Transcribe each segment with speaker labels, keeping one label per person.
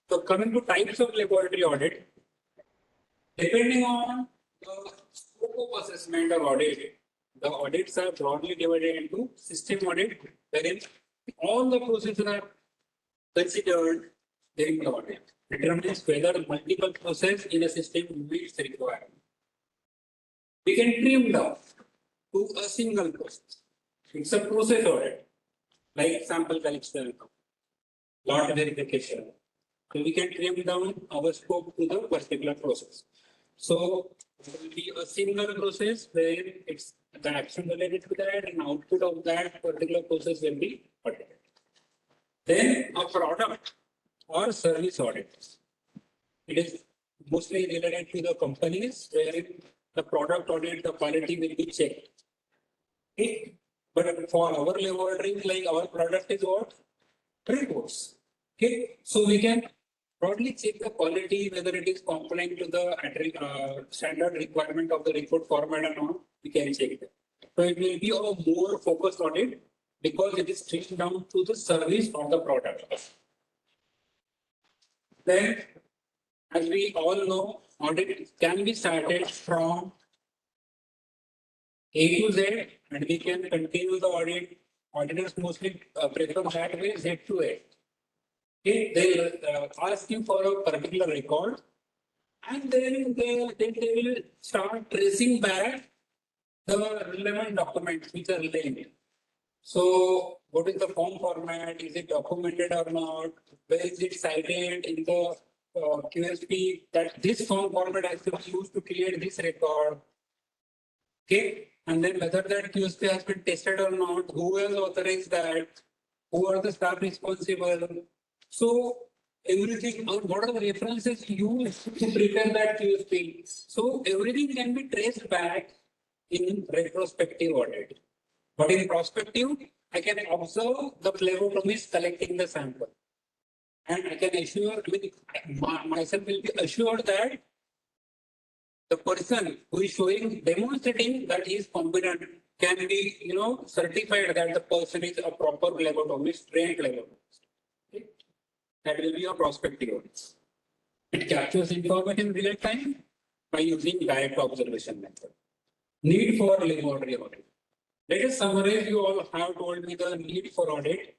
Speaker 1: So coming to types of laboratory audit, depending on the scope of assessment or audit, the audits are broadly divided into system audit, wherein all the processes are considered during the audit. Determines whether multiple processes in a system meets the requirement. We can trim down to a single process. It's a process audit, like sample collection, lot verification. So we can trim down our scope to the particular process. So it will be a single process where it's the action related to that and output of that particular process will be audited. Then a product or service audit. It is mostly related to the companies where the product audit, the quality will be checked. Okay. But for our laboratories, like our product is what? Reports. Okay. So we can broadly check the quality, whether it is compliant to the standard requirement of the report format or not. We can check it. So it will be a more focused audit because it is stripped down to the service of the product. Then, as we all know, audit can be started from A to Z, and we can continue the audit. Auditors mostly prefer that way, Z to A. Okay, they ask you for a particular record, and then they will start tracing back the relevant documents which are related. So, what is the form format? Is it documented or not? Where is it cited in the QSP that this form format has to be used to create this record? Okay, and then whether that QSP has been tested or not, who has authorized that, who are the staff responsible. So everything, or what are the references used to prepare that QSP. So everything can be traced back in retrospective audit. But in prospective, I can observe the phlebotomist collecting the sample. And I can assure, myself will be assured that the person who is demonstrating that he is competent can be, certified that the person is a proper phlebotomist, trained phlebotomist. Okay? That will be a prospective audit. It captures information in real time by using direct observation method. Need for laboratory audit. Let us summarize. You all have told me the need for audit.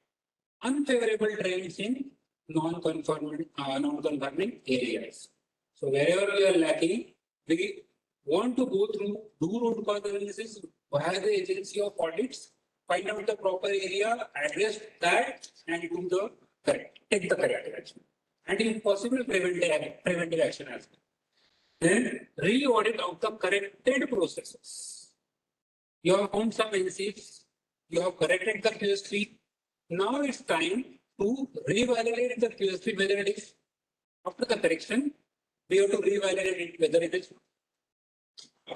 Speaker 1: Unfavorable trends in non-conforming areas. So wherever we are lacking, we want to go through, do root cause analysis via the agency of audits, find out the proper area, address that, and do the correct, take the correct action. And if possible, preventive action as well. Then re-audit of the corrected processes. You have found some NCs, you have corrected the QSP. Now it's time to revalidate the QSP, whether it is after the correction, we have to revalidate it, whether it is the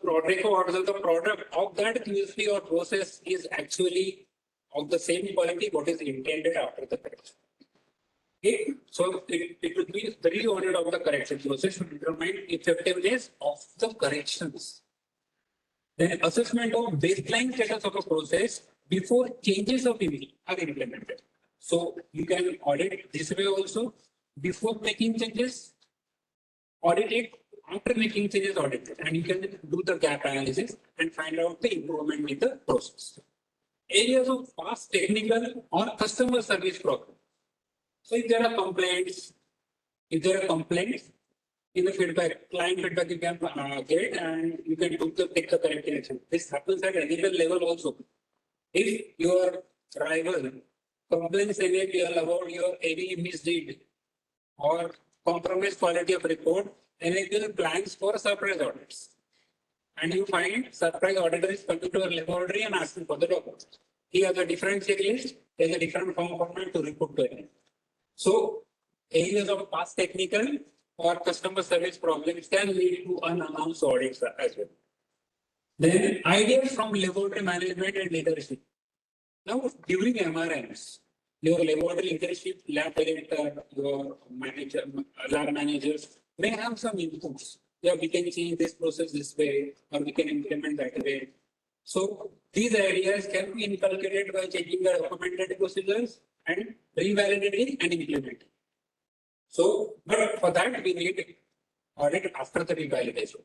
Speaker 1: product or the product of that QSP or process is actually of the same quality what is intended after the correction. Okay. So it will be the re-audit of the correction process to determine effectiveness of the corrections. Then assessment of baseline status of a process before changes are implemented. So you can audit this way also. Before making changes, audit it. After making changes, audit it. And you can do the gap analysis and find out the improvement in the process. Areas of past technical or customer service problem. So if there are complaints, in the feedback, client feedback you can get and you can take the corrective action. This happens at ethical level also. If your rival complains NAPL about your any misdeed or compromised quality of report, NAPL plans for surprise audits. And you find surprise auditor is coming to a laboratory and asking for the documents. He has a different checklist, there is a different form format to report to him. So areas of past technical or customer service problems can lead to unannounced audits as well. Then ideas from laboratory management and leadership. Now during MRMs, your laboratory leadership, lab director, your manager, lab managers may have some inputs. Yeah, we can change this process this way, or we can implement that way. So these ideas can be inculcated by changing the documented procedures and revalidating and implementing. So, but for that we need audit after the revalidation.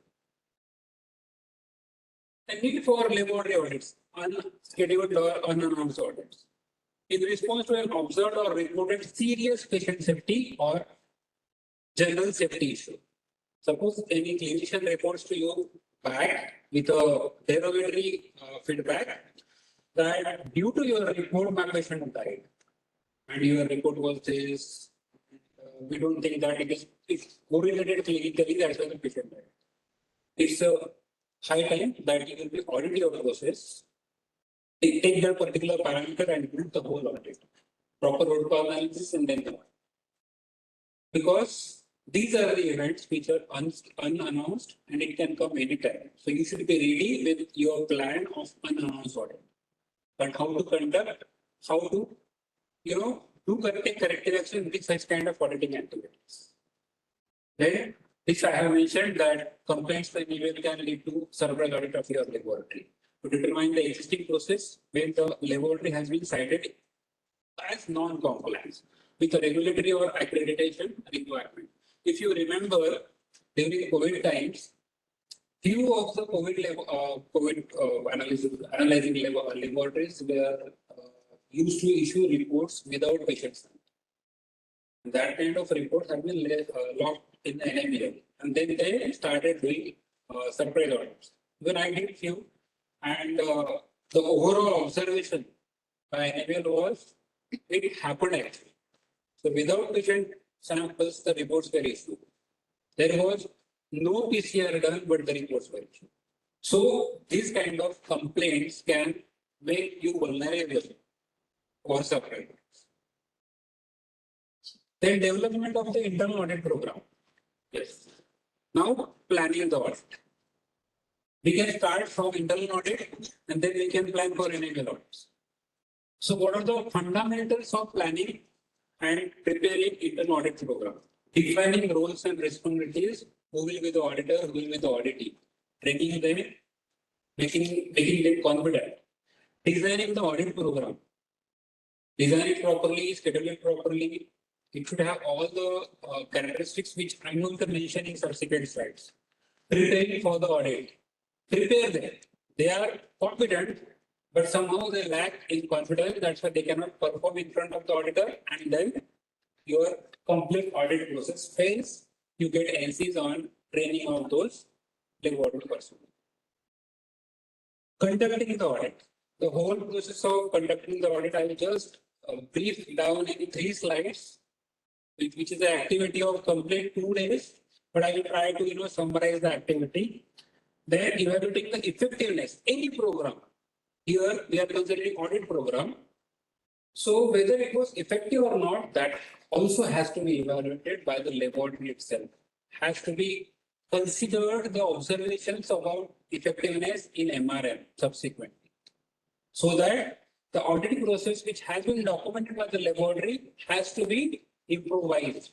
Speaker 1: The need for laboratory audits, unscheduled or unannounced audits. In response to an observed or reported serious patient safety or general safety issue. Suppose any clinician reports to you back with a derogatory feedback that due to your report, my patient died, and your report was this. We don't think that it's correlated clinically, that's why the patient died. It's a high time that you will be audit your process, take that particular parameter and do the whole audit. Proper root cause analysis and then the audit. Because these are the events which are unannounced and it can come anytime. So you should be ready with your plan of unannounced audit. But how to conduct, how to, do corrective action with such kind of auditing activities. Then, which I have mentioned that complaints by email can lead to surprise audit of your laboratory. To determine the existing process when the laboratory has been cited as non-compliance with a regulatory or accreditation requirement. If you remember, during COVID times, few of the COVID analyzing laboratories were used to issue reports without patients. That kind of reports have been locked in the NML, and then they started doing surprise audits. When I did few, and the overall observation by NML was it happened actually. So without patient samples, the reports were issued. There was no PCR done, but the reports were issued. So these kind of complaints can make you vulnerable for surprise. Then development of the internal audit program. Yes. Now planning the audit. We can start from internal audit and then we can plan for enable audits. So what are the fundamentals of planning and preparing internal audit program? Defining roles and responsibilities, who will be the auditor, who will be the auditee, training them, making them confident. Designing the audit program. Design it properly, schedule it properly. It should have all the characteristics which I'm going to mention in subsequent slides. Preparing for the audit. Prepare them. They are competent, but somehow they lack in confidence. That's why they cannot perform in front of the auditor, and then your complete audit process fails. You get NCs on training of those laboratory personnel. Conducting the audit. The whole process of conducting the audit, I will just brief down in 3 slides, which is the activity of complete 2 days. But I will try to summarize the activity. Then evaluating the effectiveness, any program. Here we are considering audit program. So whether it was effective or not, that also has to be evaluated by the laboratory itself. Has to be considered the observations about effectiveness in MRM subsequently. So that the auditing process which has been documented by the laboratory has to be improvised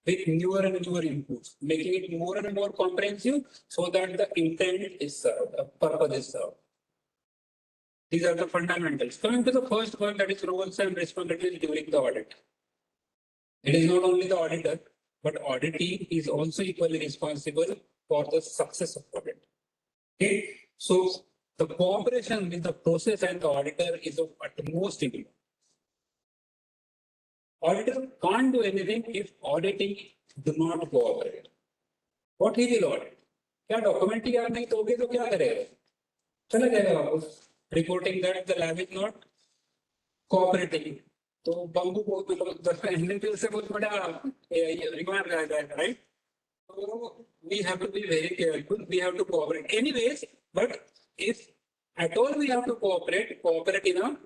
Speaker 1: with newer and newer inputs, making it more and more comprehensive so that the intent is served, the purpose is served. These are the fundamentals. Coming to the first one, that is roles and responsibilities during the audit. It is not only the auditor, but auditee is also equally responsible for the success of audit. Okay, so the cooperation with the process and the auditor is of utmost importance. Auditor can't do anything if auditing do not cooperate. What he will audit? क्या document ही याद नहीं दोगे तो क्या करेगा? चला जाएगा वापस. Reporting that the lab is not cooperating. तो बंबू को NLP से बहुत बड़ा रिक्वायर आ जाएगा, right? So we have to be very careful. We have to cooperate. Anyways, but if at all we have to cooperate in a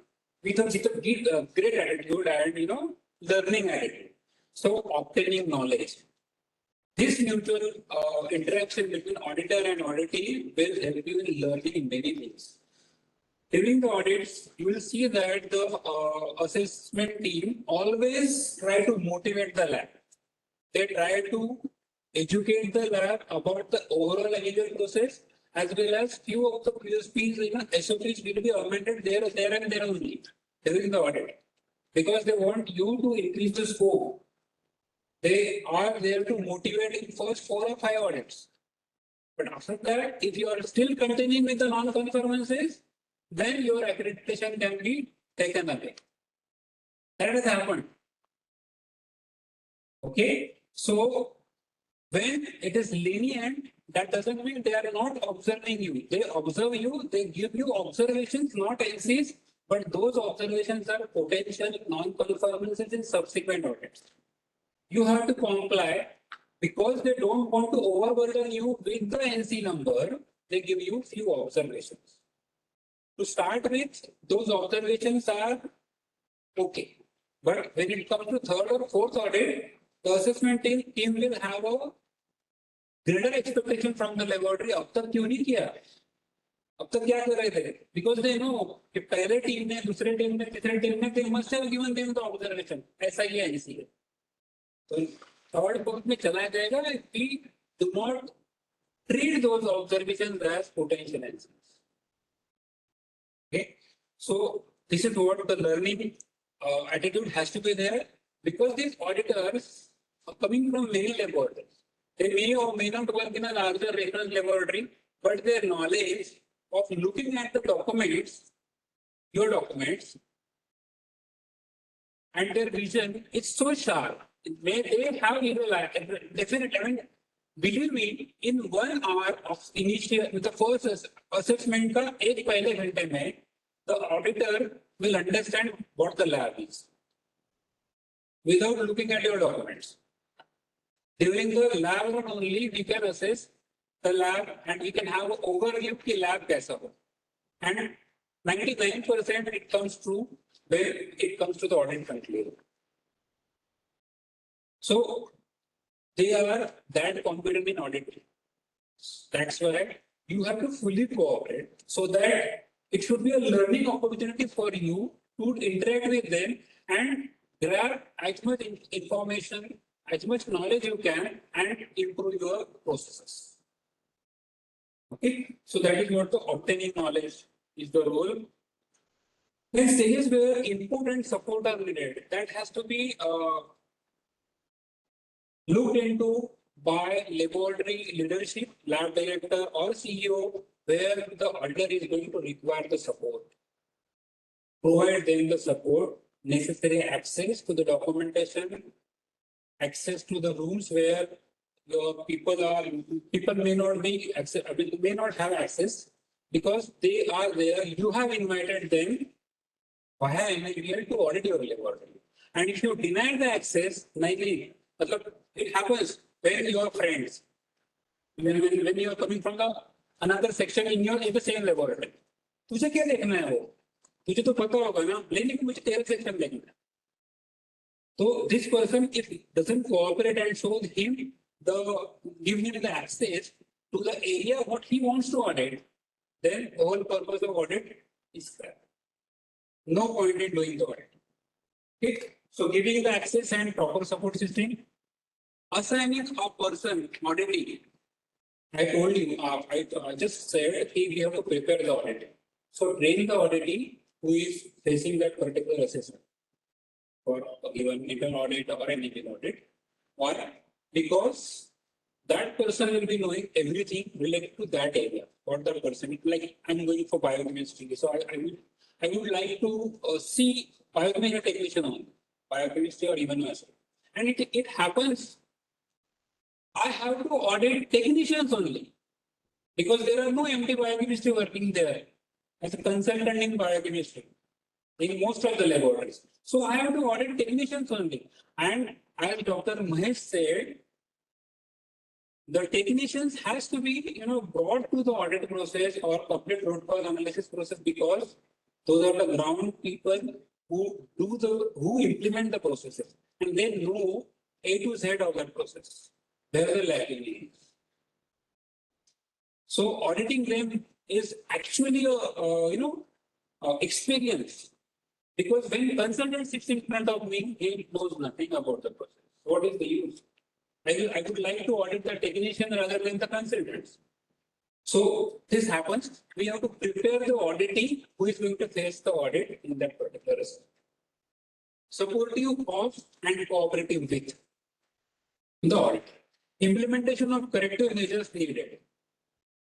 Speaker 1: with a great attitude and learning attitude. So obtaining knowledge. This mutual interaction between auditor and auditee will help you in learning in many ways. During the audits, you will see that the assessment team always try to motivate the lab. They try to educate the lab about the overall agile process, as well as few of the PSPs, SOPs will be amended there and there only during the audit. because they want you to increase the scope. They are there to motivate in first 4 or 5 audits. But after that, if you are still continuing with the non-conformances, then your accreditation can be taken away. That has happened. Okay, so when it is lenient, that doesn't mean they are not observing you. They observe you, they give you observations, not NCs, but those observations are potential non-conformances in subsequent audits. You have to comply because they don't want to overburden you with the NC number. They give you few observations. To start with, those observations are okay. But when it comes to third or fourth audit, the assessment team will have a greater expectation from the laboratory. अब तक क्यों नहीं किया? अब तक क्या कर रहे थे? Because they know कि पहले टीम ने, दूसरे टीम ने, तीसरे टीम ने, they must have given them the observation. ऐसा ही है इसीलिए. तो थर्ड फोर्थ में चला जाएगा. We do not treat those observations as potential answers. Okay, so this is what the learning attitude has to be there, because these auditors are coming from many laboratories. They may or may not work in a larger reference laboratory, but their knowledge of looking at the documents, your documents, and their vision is so sharp. They have definitely. I mean, believe me, in 1 hour of initial, the first assessment का एक पहले घंटे में, the auditor will understand what the lab is without looking at your documents. During the lab run only, we can assess the lab and we can have an overview of the lab कैसा हो. And 99% it comes true when it comes to the audit conclusion. So they are that competent in audit. That's why you have to fully cooperate, so that it should be a learning opportunity for you to interact with them and grab as much information, as much knowledge you can, and improve your processes. Okay, so that is what the obtaining knowledge is the role. Then stages where input and support are needed, that has to be looked into by laboratory leadership, lab director or CEO, where the auditor is going to require the support. Provide them the support, necessary access to the documentation, access to the rooms where the people may not be may not have access because they are there. You have invited them via MIBL to audit your laboratory. And if you deny the access, it happens when you are friends. When you are coming from another section in the same laboratory. तुझे क्या देखना है वो? तुझे तो पता होगा ना, लेकिन मुझे तेरे सेक्शन देखना है. So this person, if he doesn't cooperate and show him give him the access to the area what he wants to audit, then the whole purpose of audit is scrapped. No point in doing the audit. Okay? So giving the access and proper support system, assigning a person auditee. I told you, I just said we have to prepare the audit. So train the auditee who is facing that particular assessment for a given internal audit or any given audit. Why? Because that person will be knowing everything related to that area. What the person, like I'm going for biochemistry, so I would like to see biochemistry technician on biochemistry or even myself. And it happens. I have to audit technicians only because there are no empty biochemistry working there as a consultant in biochemistry in most of the laboratories. So I have to audit technicians only. And as Dr. Mahesh said, the technicians has to be brought to the audit process or complete root cause analysis process because those are the ground people who implement the processes and they know A to Z of that process. There are the lacking. So auditing them is actually a experience because when consultant sits in front of me, he knows nothing about the process. What is the use? I would like to audit the technician rather than the consultants. So this happens. We have to prepare the auditee who is going to face the audit in that particular assessment. supportive of and cooperative with the audit. Implementation of corrective measures needed.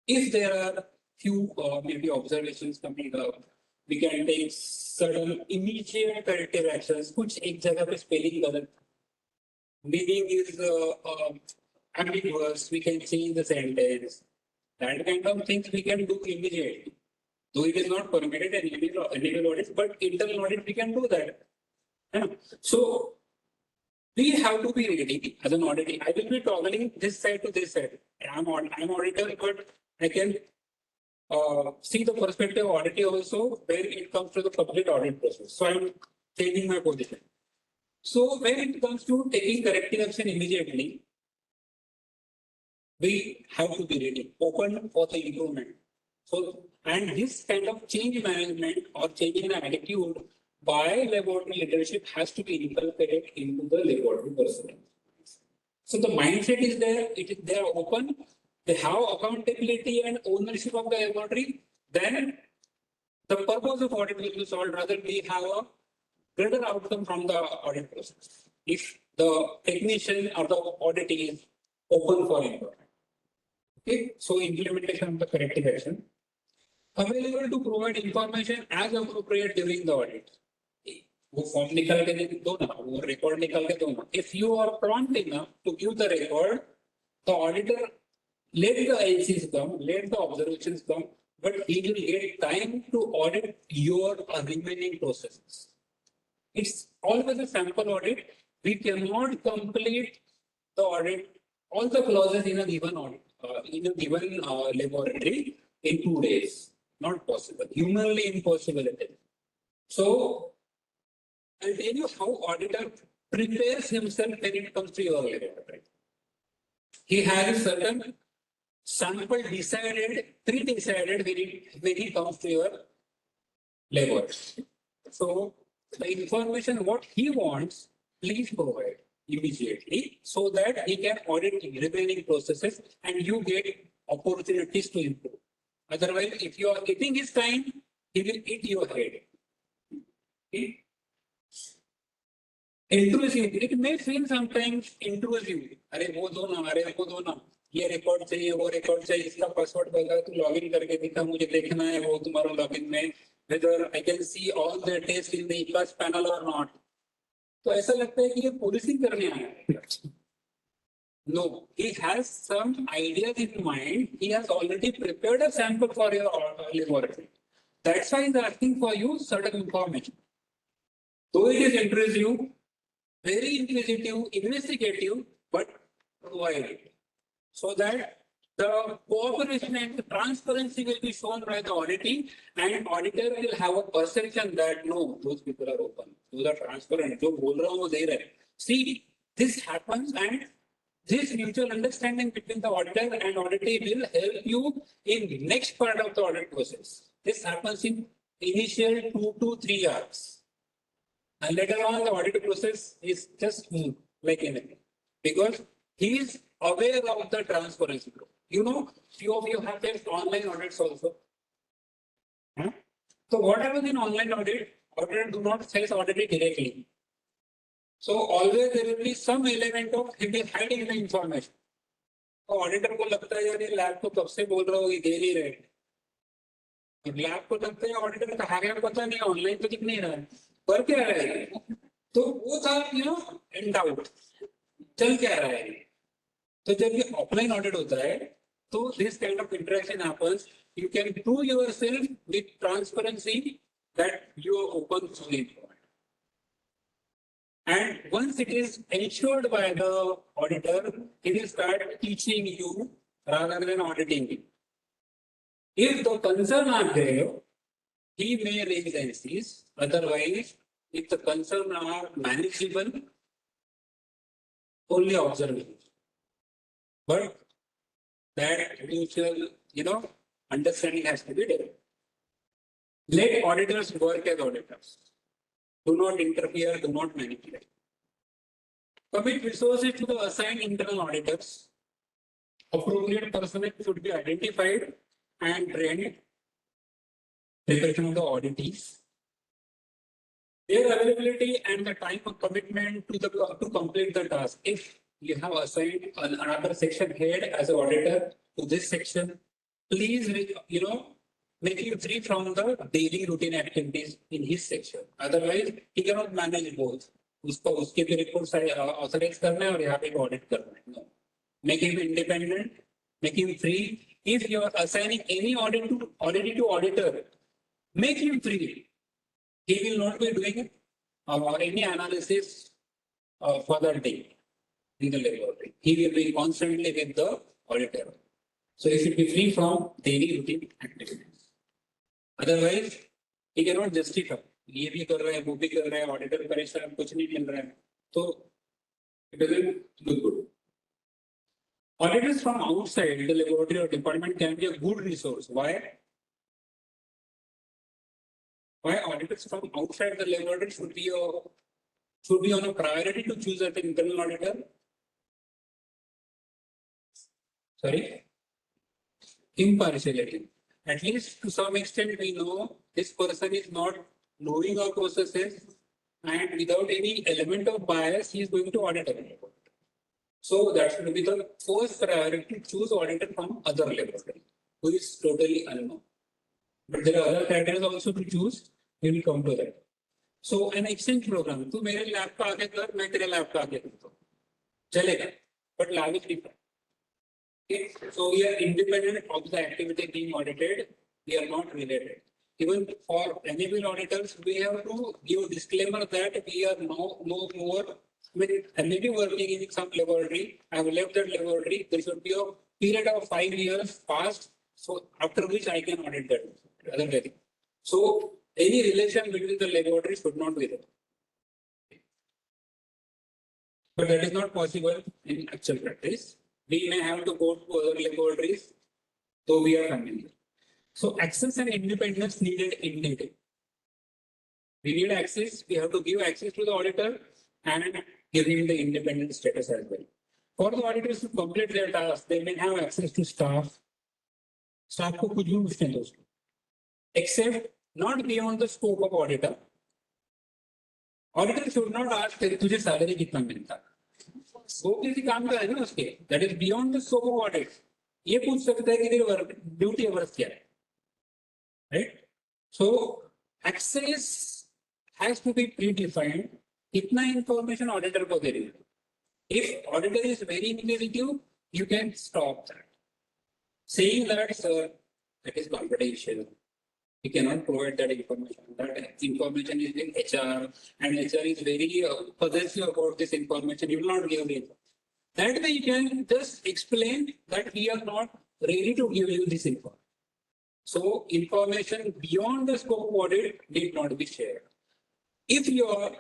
Speaker 1: If there are few maybe observations coming up, we can take certain immediate corrective actions. कुछ एक जगह पे spelling गलत, meaning is ambiguous, we can change the sentence. That kind of things we can do immediately. Though it is not permitted in legal audit, but internal audit we can do that. Yeah. So we have to be ready as an auditor. I will be toggling this side to this side. I'm auditor, but I can see the perspective of auditor also where it comes to the complete audit process. So I'm changing my position. So when it comes to taking corrective action immediately, we have to be ready, open for the improvement. So, and this kind of change management or change in attitude by laboratory leadership has to be inculcated into the laboratory personnel. So the mindset is there, they are open, they have accountability and ownership of the laboratory, then the purpose of audit will be solved, rather we have a greater outcome from the audit process. If the technician or the audit is open for improvement. Okay, so implementation of the corrective action. Available to provide information as appropriate during the audit. वो form निकाल के दो ना, वो record निकाल के दो ना. If you are prompt enough to give the record, the auditor let the ACs come, let the observations come, but he will get time to audit your remaining processes. It's always a sample audit. We cannot complete the audit, all the clauses in a given audit, in a given laboratory in 2 days. Not possible. Humanly impossible it is. So, I'll tell you how auditor prepares himself when it comes to your laboratory. He has a certain sample decided, pre-decided when he comes to your laboratory. So, the information what he wants, please provide immediately so that he can audit the remaining processes and you get opportunities to improve. Otherwise, if you are eating his time, he will eat your head. Okay? Intrusive. It may feel sometimes intrusive. अरे वो दो ना, अरे वो दो ना. ये record चाहिए, वो रिकॉर्ड चाहिए. इसका पासवर्ड बता, तू लॉगिन करके दिखा, मुझे देखना है वो तुम्हारा लॉगिन में. Whether I can see all the tests in the ECAS panel or not. तो ऐसा लगता है कि ये पोलिसिंग करने आया है. No, he has some ideas in mind. He has already prepared a sample for your laboratory. That's why he's asking for you certain information. Though it is intrusive, very inquisitive, investigative, but provide it. So that the cooperation and the transparency will be shown by the auditing, and auditor will have a perception that no, those people are open, those are transparent. जो बोल रहा हूँ वो दे रहे हैं. See, this happens, and this mutual understanding between the auditor and auditee will help you in the next part of the audit process. This happens in initial 2 to 3 hours. And later on, the audit process is just smooth, like anything. Because he is aware of the transparency. You know, few of you have faced online audits also. Huh? So what happens in online audit, auditor do not face audit directly. So always there will be some element of he will hiding the information. तो auditor को लगता है यार ये lab को कब से बोल रहा हूँ ये दे नहीं रहे. और लैब को लगता है ऑडिटर कहाँ गया पता नहीं, ऑनलाइन तो दिख नहीं रहा है, पर क्या रहा है. तो वो था इन डाउट चल क्या रहा है. तो जब ये ऑफलाइन ऑडिट होता है तो this kind of interaction happens. You can prove yourself with transparency that you are open to the information. And once it is ensured by the auditor, he will start teaching you rather than auditing you. If the concern are there, he may raise NCs. Otherwise, if the concern are manageable, only observing. But that mutual, understanding has to be there. Let auditors work as auditors. Do not interfere, do not manipulate. Commit resources to the assigned internal auditors. Appropriate personnel should be identified and trained. Preparation of the auditees. Their availability and the time of commitment to complete the task. If you have assigned another section head as an auditor to this section, please make him free from the daily routine activities in his section. Otherwise, he cannot manage both. उसको उसके भी reports authorize करना है और यहाँ पे audit करना है. No. Make him independent. Make him free. If you are assigning any audit to auditor, make him free. He will not be doing any analysis for that day in the laboratory. He will be constantly with the auditor. So he should be free from daily routine activities. Otherwise, he cannot justify. ये भी कर रहा है, वो भी कर रहा है, auditor परेशान, कुछ नहीं मिल रहा है. तो it doesn't look good. Auditors from outside the laboratory or department can be a good resource. Why? Why auditors from outside the laboratory should be on a priority to choose an internal auditor? Sorry? Impartiality. At least to some extent we know this person is not knowing our processes and without any element of bias he is going to audit our report. So that should be the first priority to choose auditor from other laboratory who is totally unknown. But there are other criteria also to choose. We will come to that. So an exchange program. तू मेरे lab का आगे कर, मैं तेरे lab का आगे करता हूँ. चलेगा. But lab is different. Okay. So we are independent of the activity being audited. We are not related. Even for NABL auditors, we have to give a disclaimer that we are no more. I mean, I may be working in some laboratory. I have left that laboratory. There should be a period of 5 years past. So after which I can audit that. Otherwise, so any relation between the laboratories should not be there. But that is not possible in actual practice. We may have to go to other laboratories, though we are familiar. So access and independence needed indeed. We need access. We have to give access to the auditor and give him the independent status as well. For the auditors to complete their tasks, they may have access to staff. Staff को कुछ भी पूछने दो उसको. Except not beyond the scope of auditor. Auditor should not ask तुझे salary कितना मिलता. वो किसी काम का है ना उसके. That is beyond the scope of audit. ये पूछ सकता है कि तेरे duty hours क्या है. Right? So access has to be predefined. कितना information auditor को दे रही है. If auditor is very inquisitive, you can stop that. Saying that, sir, that is confidential. We cannot provide that information. That information is in HR, and HR is very possessive about this information. You will not give it. That way, you can just explain that we are not ready to give you this information. So, information beyond the scope of audit need not be shared. If you are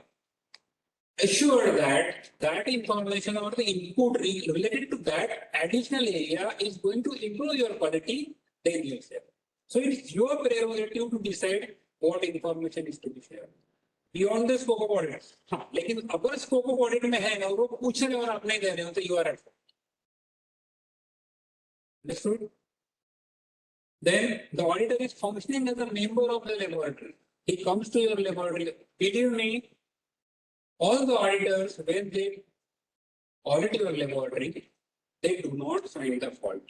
Speaker 1: assured that that information or the input related to that additional area is going to improve your quality, then you share. So it's your prerogative to decide what information is to be shared. Beyond the scope of audit. हाँ, लेकिन अगर scope of audit में है और वो पूछ रहे और आप नहीं दे रहे हो तो you are at fault. Understood? Then the auditor is functioning as a member of the laboratory. He comes to your laboratory. Believe me, all the auditors, when they audit your laboratory, they do not find the fault.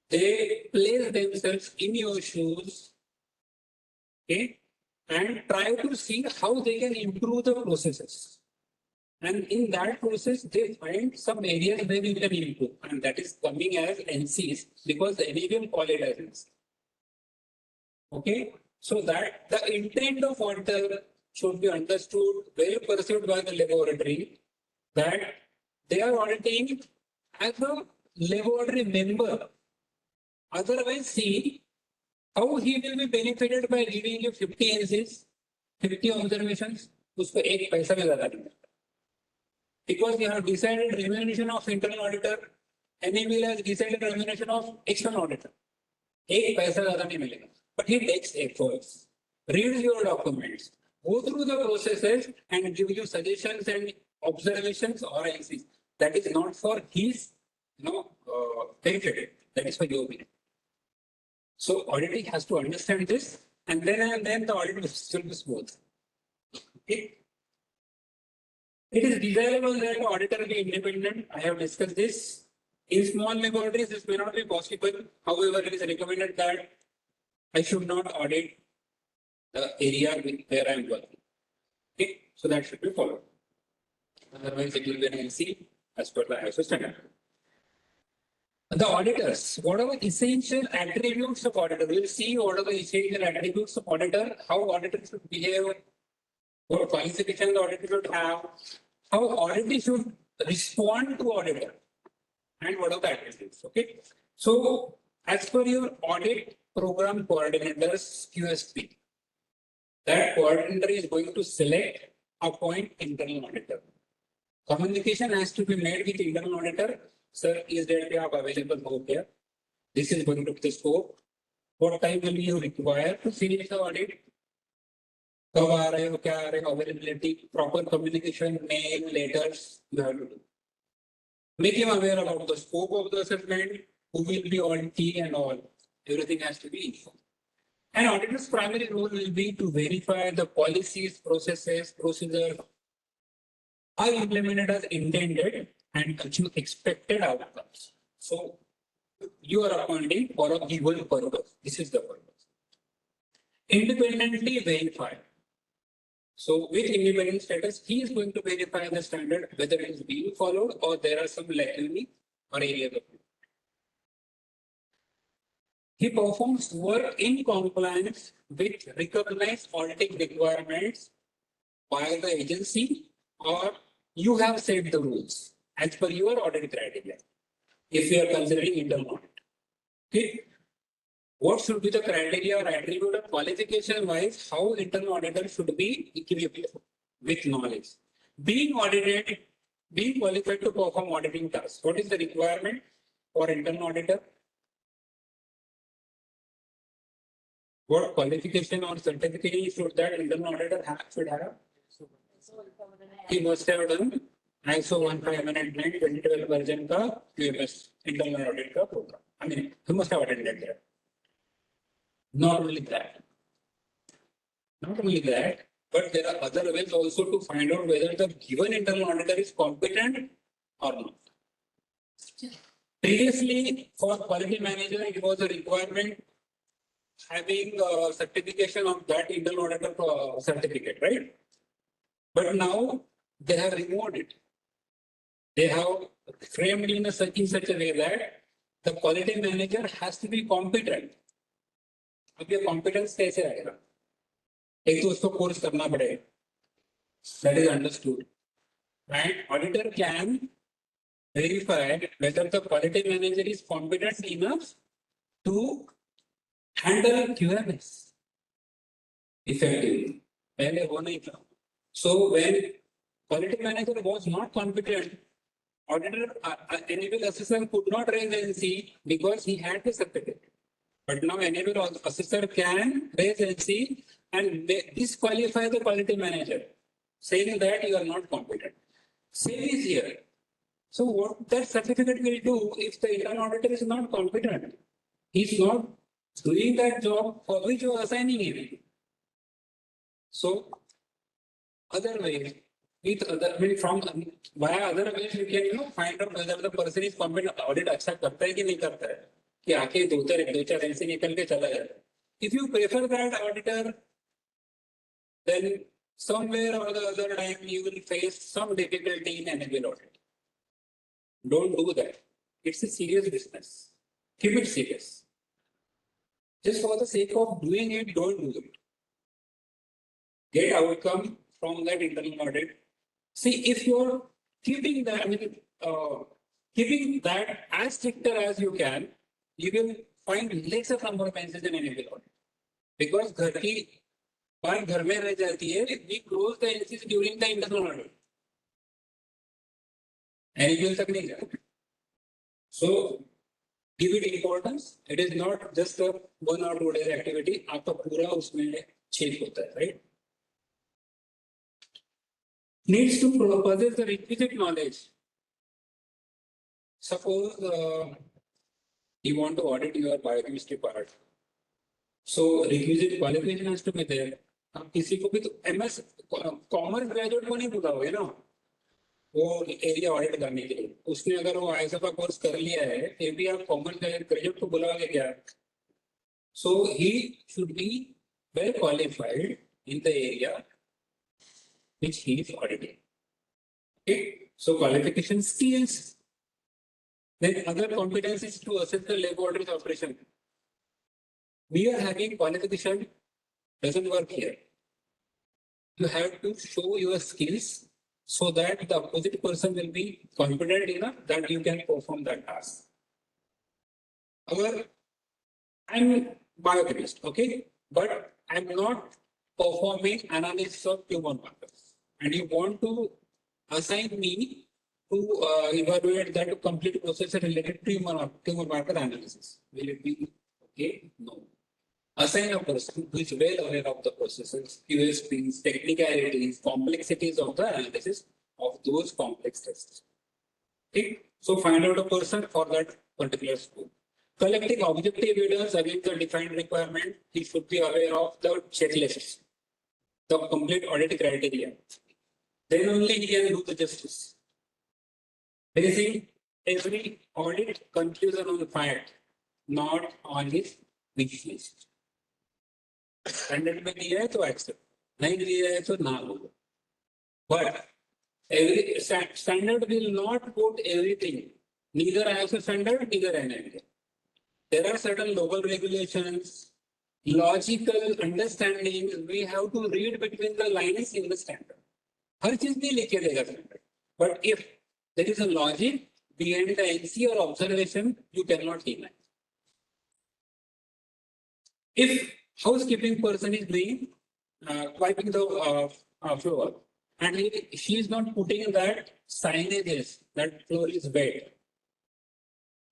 Speaker 1: They place themselves in your shoes, okay, and try to see how they can improve the processes. And in that process, they find some areas where you can improve, and that is coming as NCs because the NABL call it as NC. Okay, so that the intent of auditor should be understood, well perceived by the laboratory, that they are auditing as a laboratory member. Otherwise, see how he will be benefited by giving you 50 NCs, 50 observations, उसको एक पैसा भी लगा नहीं. Because you have decided remuneration of internal auditor, NABL has decided remuneration of external auditor. एक पैसा ज़्यादा नहीं मिलेगा. But he takes efforts, reads your documents, go through the processes and give you suggestions and observations or NCs. That is not for his benefit. That is for your benefit. So auditing has to understand this, and then the audit will be smooth. It is desirable that the auditor be independent. I have discussed this. In small laboratories, this may not be possible. However, it is recommended that I should not audit the area where I am working. Okay, so that should be followed. Otherwise, it will be an NC as per the ISO standard. The auditors, what are the essential attributes of auditor? We'll see what are the essential attributes of auditor, how auditor should behave, what qualification the auditor should have, how auditor should respond to auditor, and what are the attributes. Okay. So, as per your audit program coordinators QSP, that coordinator is going to select, appoint internal auditor. Communication has to be made with internal auditor. Sir, is that you have available over here? This is going to be the scope. What time will you require to finish the audit? कब आ रहे हो, क्या आ रहे हो, availability, proper communication, mail, letters, you have to do. Make him aware about the scope of the assessment, who will be on key and all. Everything has to be informed. An auditor's primary role will be to verify the policies, processes, procedures are implemented as intended and achieve expected outcomes. So, you are appointing for a given purpose. This is the purpose. Independently verify. So, with independent status, he is going to verify the standard whether it is being followed or there are some lacunae or areas of. He performs work in compliance with recognized auditing requirements by the agency, or you have set the rules as per your audit criteria. If you are considering internal audit, okay, what should be the criteria or attribute of qualification wise? How internal auditor should be equipped with knowledge? Being audited, being qualified to perform auditing tasks. What is the requirement for internal auditor? What qualification or certification should that internal auditor should have? He must have done ISO 15189 2012 version का QMS internal audit का program. I mean, he must have attended that. Not only that, but there are other ways also to find out whether the given internal auditor is competent or not. Previously, for quality manager, it was a requirement having a certification of that internal auditor certificate, right? But now they have removed it. They have framed it in such a way that the quality manager has to be competent. अब ये competence कैसे आएगा? एक तो उसको course करना पड़ेगा. That is understood. And auditor can verify whether the quality manager is competent enough to handle QMS effectively. पहले वो नहीं था. So when quality manager was not competent, auditor enable assessor could not raise NC because he had the certificate. But now enable assessor can raise NC and disqualify the quality manager, saying that you are not competent. Same is here. So what that certificate will do if the internal auditor is not competent? He is not doing that job for which you are assigning him. So other ways, with other from via other ways you can find out whether the person is competent. Audit अच्छा करता है कि नहीं करता है, कि आके दो चार ऐसे निकल के चला जाए. If you prefer that auditor, then somewhere or the other time you will face some difficulty in annual audit. Don't do that. It's a serious business. Keep it serious. Just for the sake of doing it, don't do it. Get outcome from that internal audit. See, if you're keeping that, keeping that as stricter as you can, you will find lesser number of cases in annual audit. Because घर की बात घर में रह जाती है, we close the NCs during the internal audit. Annual तक नहीं जाता. So give it importance. It is not just a 1 or 2 days activity. आपका पूरा उसमें छेद होता है, right? Needs to possess the requisite knowledge. Suppose you want to audit your biochemistry part. So requisite qualification has to be there. आप किसी को भी तो MS कॉमर्स ग्रेजुएट को नहीं बुलाओगे ना वो एरिया ऑडिट करने के लिए। उसने अगर वो ISO का कोर्स कर लिया है फिर भी आप कॉमर्स ग्रेजुएट को बुलाओगे क्या? So he should be well qualified in the area which he is auditing. Okay, so qualification skills. Then other competencies to assess the laboratory operation. We are having qualification doesn't work here. You have to show your skills so that the opposite person will be confident enough that you can perform that task. I'm biochemist, okay, but I'm not performing analysis of tumor markers, and you want to assign me to evaluate that complete process related to tumor marker analysis. Will it be okay? No. Assign a person who is well aware of the processes, USPs, technicalities, complexities of the analysis of those complex tests. Okay? So find out a person for that particular scope. Collecting objective evidence against the defined requirement, he should be aware of the checklists, the complete audit criteria. Then only he can do the justice. Basing every audit conclusion on the fact, not on his wish list. Standard में दिया है तो accept, नहीं दिया है तो ना बोलो. But every standard will not put everything. Neither ISO standard, neither NIST. There are certain local regulations, logical understanding. We have to read between the lines in the standard. हर चीज नहीं लिखे देगा standard. But if there is a logic behind the NC or observation, you cannot deny. If housekeeping person is doing wiping the floor and she is not putting that signages that floor is wet,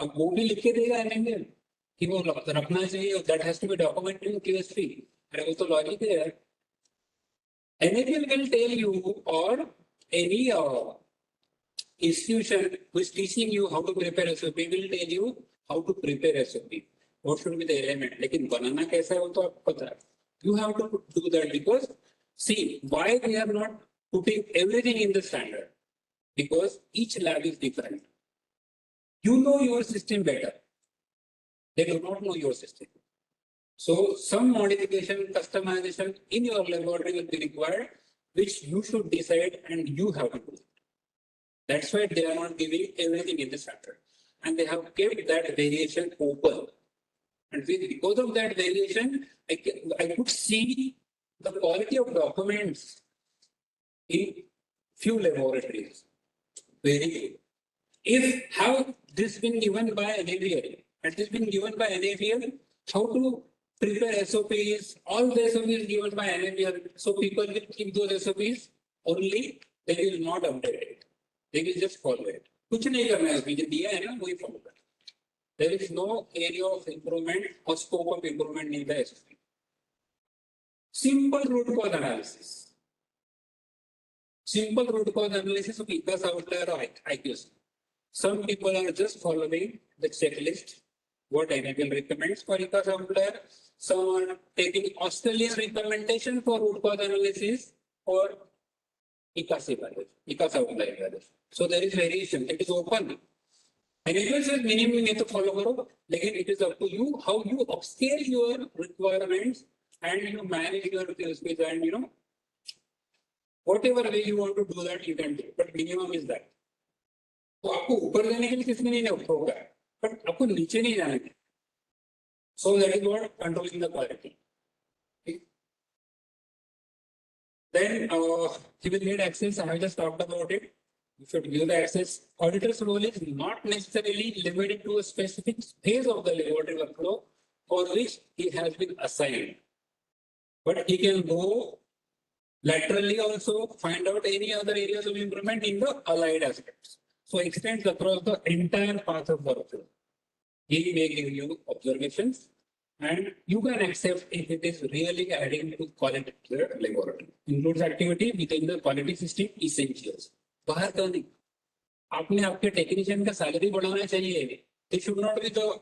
Speaker 1: अब वो भी लिख के देगा NML कि वो रखना चाहिए, that has to be documented in QSP. अरे वो तो लॉजिक है. NABL will tell you, or any institution who is teaching you how to prepare SOP will tell you how to prepare SOP. What should be the element? लेकिन बनाना कैसा है वो तो आपको पता है. You have to do that because see why we are not putting everything in the standard, because each lab is different. You know your system better. They do not know your system. So some modification, customization in your laboratory will be required, which you should decide and you have to do it. That's why they are not giving everything in the standard. And they have kept that variation open. And because of that variation, I could see the quality of documents in few laboratories. Very good. If have this been given by NABL, has this been given by NABL, how to prepare SOPs, all the SOPs given by NABL, so people will keep those SOPs only, they will not update it. They will just follow it. कुछ नहीं करना है उसमें जो दिया है ना वही follow करना. There is no area of improvement or scope of improvement in the SOP. Simple root cause analysis. Simple root cause analysis of ICAS outlier or IQs. Some people are just following the checklist, what NABL recommends for ICAS outlier. Some are taking Australian recommendation for root cause analysis or ICAS outlier evaluation. So there is variation. It is open. NABL says minimum need to follow karo, लेकिन it is up to you how you upscale your requirements and you manage your space and whatever way you want to do that you can do. But minimum is that. तो आपको ऊपर जाने के लिए किसने नहीं होगा, but आपको नीचे नहीं जाने के. So that is what controlling the quality. Okay. Then he will need access. I have just talked about it. You should give the access. Auditor's role is not necessarily limited to a specific phase of the laboratory workflow for which he has been assigned, but he can go laterally also find out any other areas of improvement in the allied aspects. So extends across the entire path of the workflow. He may give you observations and you can accept if it is really adding to quality to the laboratory. Includes activity within the quality system essentials. बाहर का नहीं. आपने आपके technician का salary बढ़ाना चाहिए. They should not be the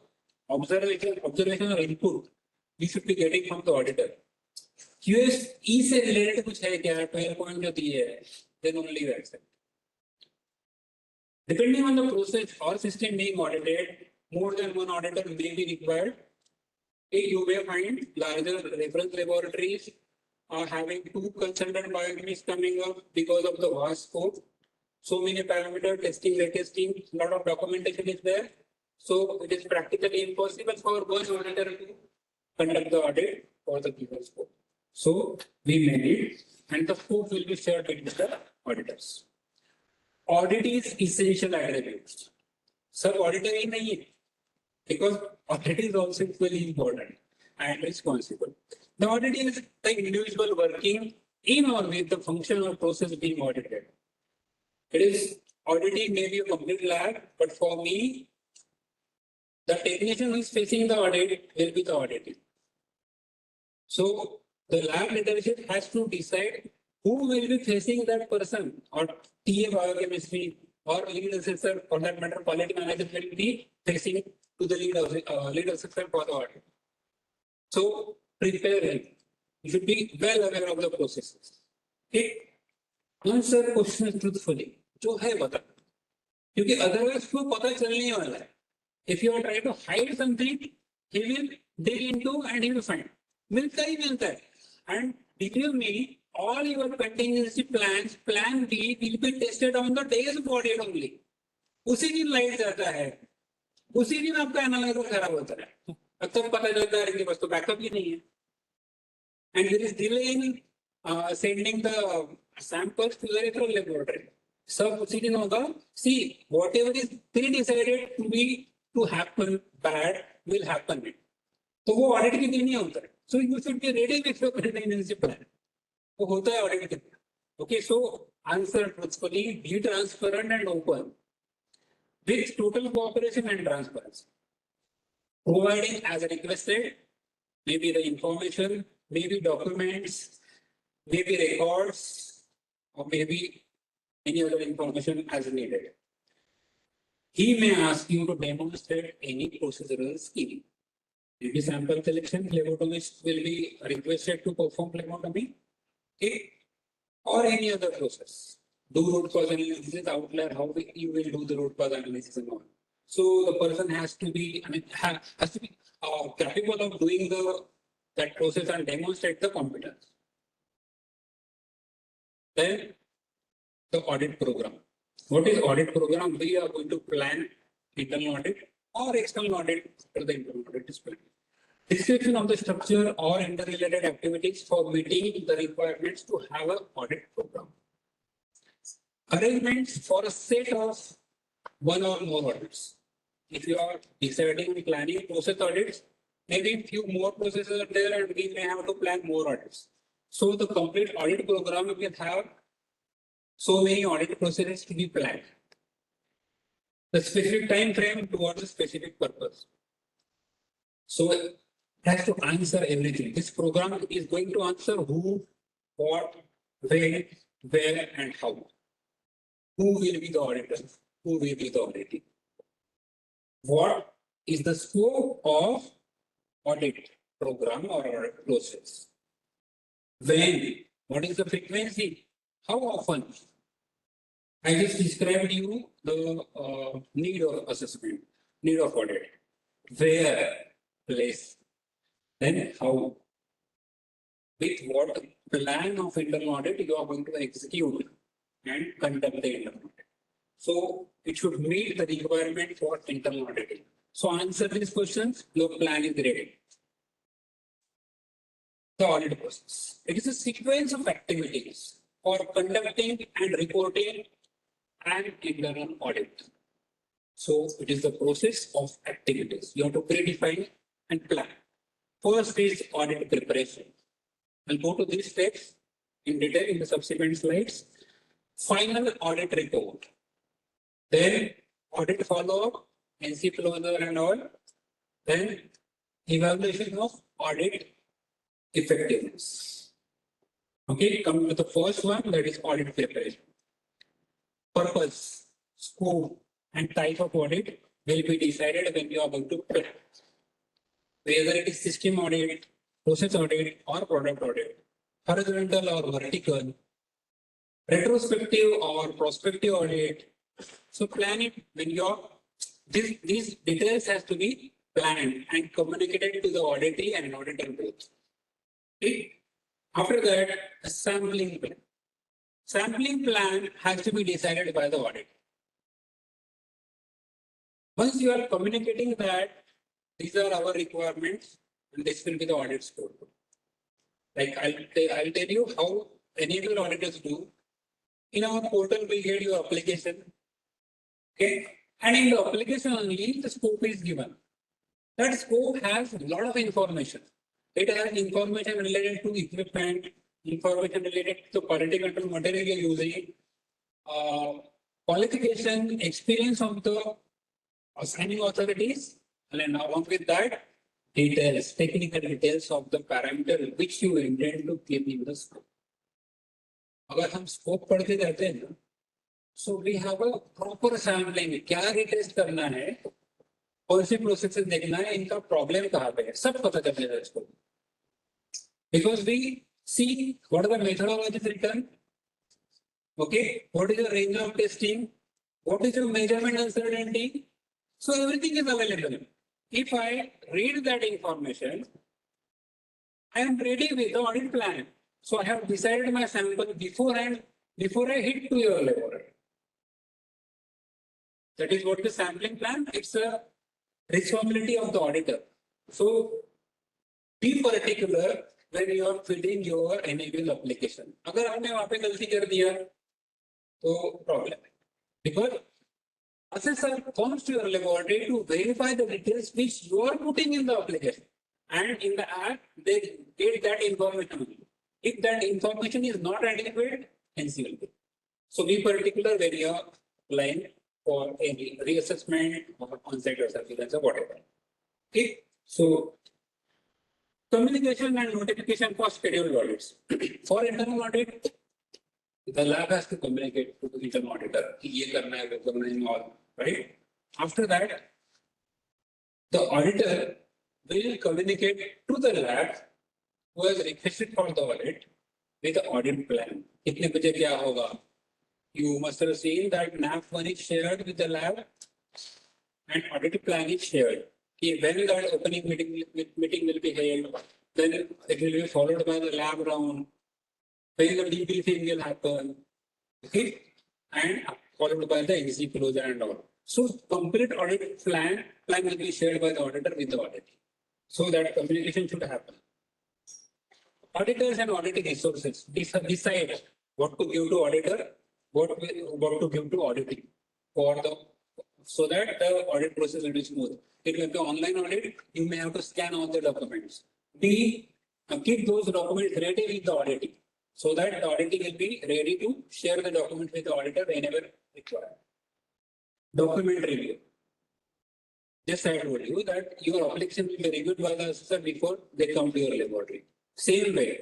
Speaker 1: observation or input. You should be getting from the auditor. QSE से related कुछ है क्या 12 point जो दिए है, then only you accept. Depending on the process or system being audited, more than one auditor may be required. You may find larger reference laboratories are having 2 consultant biochemists coming up because of the vast scope. So many parameter testing, retesting, a lot of documentation is there. So it is practically impossible for one auditor to conduct the audit for the given scope. So we made it, and the scope will be shared with the auditors. Audit is essential attributes. Sir, auditor ही नहीं है, because audit is also equally important and responsible. The audit is the individual working in or with the function or process being audited. It is auditing maybe a complete lab, but for me, the technician who is facing the audit will be the auditing. So the lab leadership has to decide who will be facing that person, or TA biochemistry or lead assessor, for that matter, quality manager will be facing to the lead assessor for the audit. So prepare him. You should be well aware of the processes. Okay? Answer questions truthfully. जो है बता, क्योंकि otherwise को पता चलने वाला है. If you are trying to hide something, he will dig into and he will find. मिलता ही मिलता है. And believe me, all your contingency plans, plan B will be tested on the days of audit only. उसी दिन light जाता है, उसी दिन आपका एनालाइजर खराब होता है. अब तक पता चलता है कि बस तो बैकअप ही नहीं है. And there is delay in sending the samples to the reference laboratory. सब उसी दिन होगा. See, whatever is pre-decided to happen bad will happen. तो वो ऑडिट के दिन नहीं होता है. So you should be ready with your contingency plan. वो होता है ऑडिट के दिन. Okay, so answer truthfully, be transparent and open with total cooperation and transparency. Providing as requested, maybe the information, maybe documents, maybe records, or maybe any other information as needed. He may ask you to demonstrate any procedural scheme. Maybe sample collection, phlebotomist will be requested to perform phlebotomy, okay? Or any other process. Do root cause analysis, outlier, how you will do the root cause analysis and all. So the person has to be, has to be capable of doing that process and demonstrate the competence. Then the audit program. What is audit program? We are going to plan internal audit or external audit after the internal audit is planned. Description of the structure or interrelated activities for meeting the requirements to have an audit program. Arrangements for a set of one or more audits. If you are deciding and planning process audits, maybe few more processes are there and we may have to plan more audits. So the complete audit program will have so many audit processes to be planned. The specific time frame towards a specific purpose. So it has to answer everything. This program is going to answer who, what, when, where, and how. Who will be the auditor? Who will be the auditing? What is the scope of audit program or audit process? When? What is the frequency? How often? I just described you the need of assessment, need of audit. Where? Place. Then how? With what plan of internal audit you are going to execute and conduct the internal audit. So it should meet the requirement for internal auditing. So answer these questions, your plan is ready. The audit process. It is a sequence of activities for conducting and reporting an internal audit. So it is the process of activities. You have to predefine and plan. First is audit preparation. I'll go to these steps in detail in the subsequent slides. Final audit report. Then audit follow-up, NC closure and all. Then evaluation of audit effectiveness. Okay, come to the first one, that is audit preparation. Purpose, scope, and type of audit will be decided when you are going to plan. Whether it is system audit, process audit, or product audit. horizontal or vertical, retrospective or prospective audit. So plan it when these details has to be planned and communicated to the auditee and auditor both. Okay? After that, a sampling plan. Sampling plan has to be decided by the audit. Once you are communicating that these are our requirements and this will be the audit score. Like I'll tell you how any other auditors do. In our portal, we get your application. Okay. And in the application only, the scope is given. That scope has a lot of information. It has information related to equipment, information related to quality control material you're using, qualification, experience of the assigning authorities, and then along with that, details, technical details of the parameter which you intend to keep in the scope. अगर हम scope पढ़ते जाते हैं ना, so we have a proper sampling. क्या retest करना है, कौन सी प्रोसेसेस देखना है, इनका प्रॉब्लम कहाँ पे है, सब पता चल जाएगा इसको. Because we see what are the methodologies written, okay, what is the range of testing, what is the measurement uncertainty, so everything is available. If I read that information, I am ready with the audit plan. So I have decided my sample beforehand, before I hit to your laboratory. That is what the sampling plan. It's a responsibility of the auditor. So be particular when you are filling your enable application. अगर आपने वहाँ पे गलती कर दिया, तो problem. Because assessor comes to your laboratory to verify the details which you are putting in the application, and in the app they get that information. If that information is not adequate, NC will be. So be particular when you are applying for any reassessment or on-site or surveillance or whatever. Okay. So communication and notification for scheduled audits. For internal audit, the lab has to communicate to the internal auditor. ये करना है, वो करना है, all right. After that, the auditor will communicate to the lab who has requested for the audit with the audit plan. कितने बजे क्या होगा? You must have seen that NAP1 is shared with the lab and audit plan is shared. When that opening meeting will be held, then it will be followed by the lab round. When the debriefing will happen, okay, and followed by the NC closure and all. So complete audit plan will be shared by the auditor with the audit. So that communication should happen. Auditors and auditing resources decide what to give to auditor, what to give to auditing so that the audit process will be smooth. It will be online audit, you may have to scan all the documents. Keep those documents ready with the auditing so that the auditing will be ready to share the documents with the auditor whenever required. Document review. Just I told you that your application will be reviewed by the assessor before they come to your laboratory. Same way.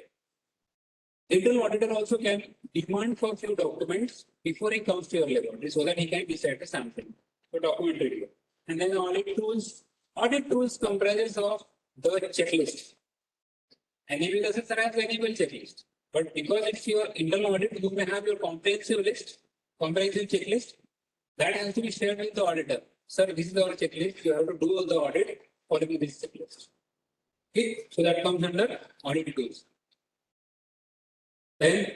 Speaker 1: Internal auditor also can demand for few documents before he comes to your laboratory so that he can decide the sampling. So document review. And then audit tools. Audit tools comprises of the checklist. Enable assessor has enable checklist. But because it's your internal audit, you may have your comprehensive checklist that has to be shared with the auditor. Sir, this is our checklist. You have to do the audit following this checklist. Okay, so that comes under audit tools. Then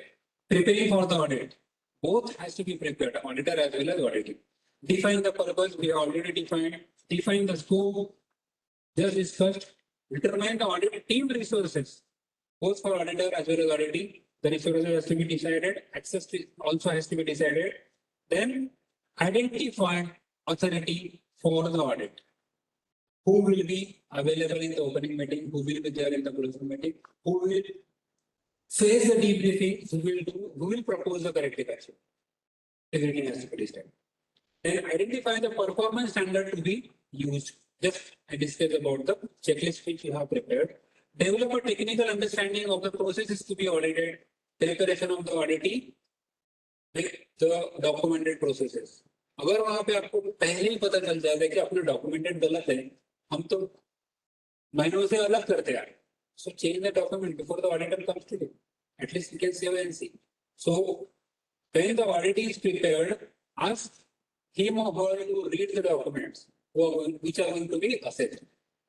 Speaker 1: preparing for the audit. Both has to be prepared, auditor as well as auditing. Define the purpose, we have already defined. Define the scope, just discussed. Determine the audit team resources, both for auditor as well as auditing. The resources has to be decided, access also has to be decided. Then identify authority for the audit. Who will be available in the opening meeting, who will be there in the closing meeting, who will face the debriefing, who will propose the corrective action. Everything has to be decided. Then identify the performance standard to be used. Just I discussed about the checklist which you have prepared. Develop a technical understanding of the processes to be audited, preparation of the auditee with the documented processes. अगर वहां पे आपको पहले ही पता चल जाएगा कि अपने डॉक्यूमेंटेड गलत है, हम तो महीनों से अलग करते आए. So change the document before the auditor comes to you. At least we can save and see. So when the audit is prepared, ask him or her to read the documents which are going to be assessed.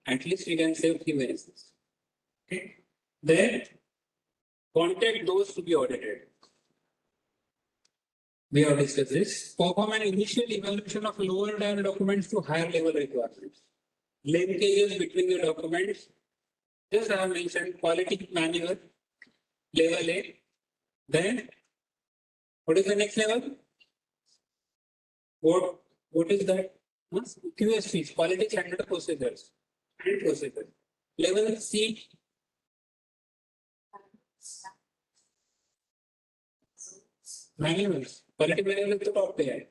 Speaker 1: At least we can save few errors. Okay. Then contact those to be audited. We have discussed this. Perform an initial evaluation of lower tier documents to higher level requirements. Linkages between the documents. Just I have mentioned quality manual, level A. Then, what is the next level? What is that? QSPs, quality standard procedures and procedures. Level C. Manuals. Quality manual is the top there.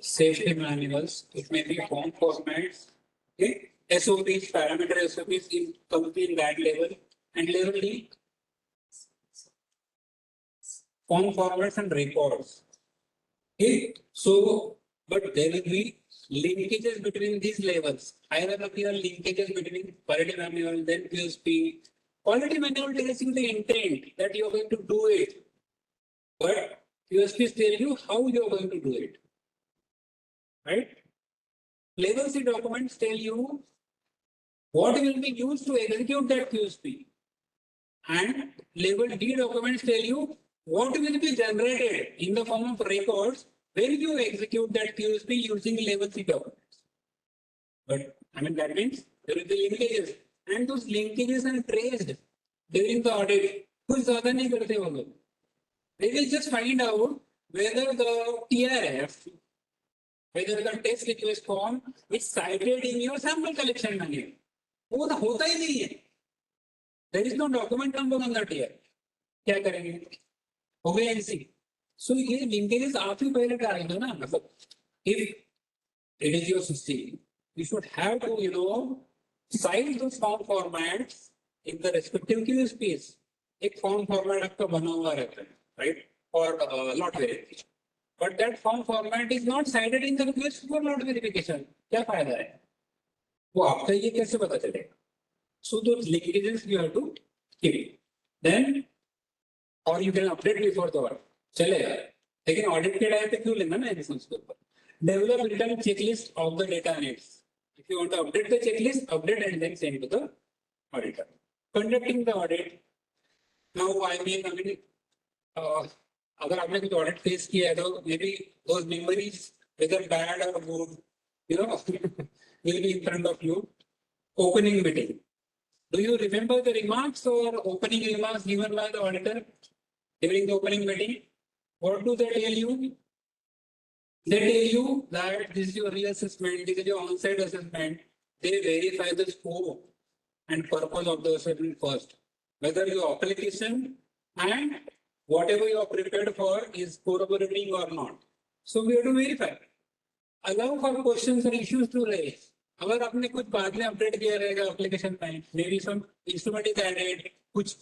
Speaker 1: Safety manuals. It may be form formats. Okay. SOPs, parameter SOPs in company that level. And level D. Form formats and records. Okay. So, but there will be linkages between these levels. Hierarchical linkages between quality manual, then QSP. Quality manual tells you the intent that you are going to do it. But QSPs tell you how you are going to do it. Right? Level C documents tell you what will be used to execute that QSP. And level D documents tell you what will be generated in the form of records when you execute that QSP using level C documents. But I mean that means there will be linkages. And those linkages are traced during the audit. They will just find out whether the TRF, whether the test request form is cited in your sample collection manual. There is no document number on that here. क्या करेंगे? हो गया NC. So ये linkages आप ही पहले डालेंगे ना. मतलब if it is your system, you should have to cite those form formats in the respective QSPs. एक form format आपका बना हुआ रहता है, right? For lot verification. But that form format is not cited in the QSP for lot verification. क्या फायदा है? वो आपका ये कैसे पता चलेगा? So those linkages you have to keep. Then, or you can update before the audit. चलेगा. लेकिन audit के टाइम पे क्यों लेना ना instance के ऊपर? Develop written checklist of the data needs. If you want to update the checklist, update and then send to the auditor. Conducting the audit. Now, I mean, अगर आपने कुछ audit face किया है तो maybe those memories, whether bad or good, will be in front of you. Opening meeting. Do you remember the remarks or opening remarks given by the auditor during the opening meeting? What do they tell you? They tell you that this is your reassessment, this is your on-site assessment. They verify the scope and purpose of the assessment first. Whether your application and whatever you are prepared for is corroborating or not. So we have to verify. Allow for questions and issues to raise. अगर आपने कुछ बाद में update किया रहेगा application में, maybe some instrument is added, कुछ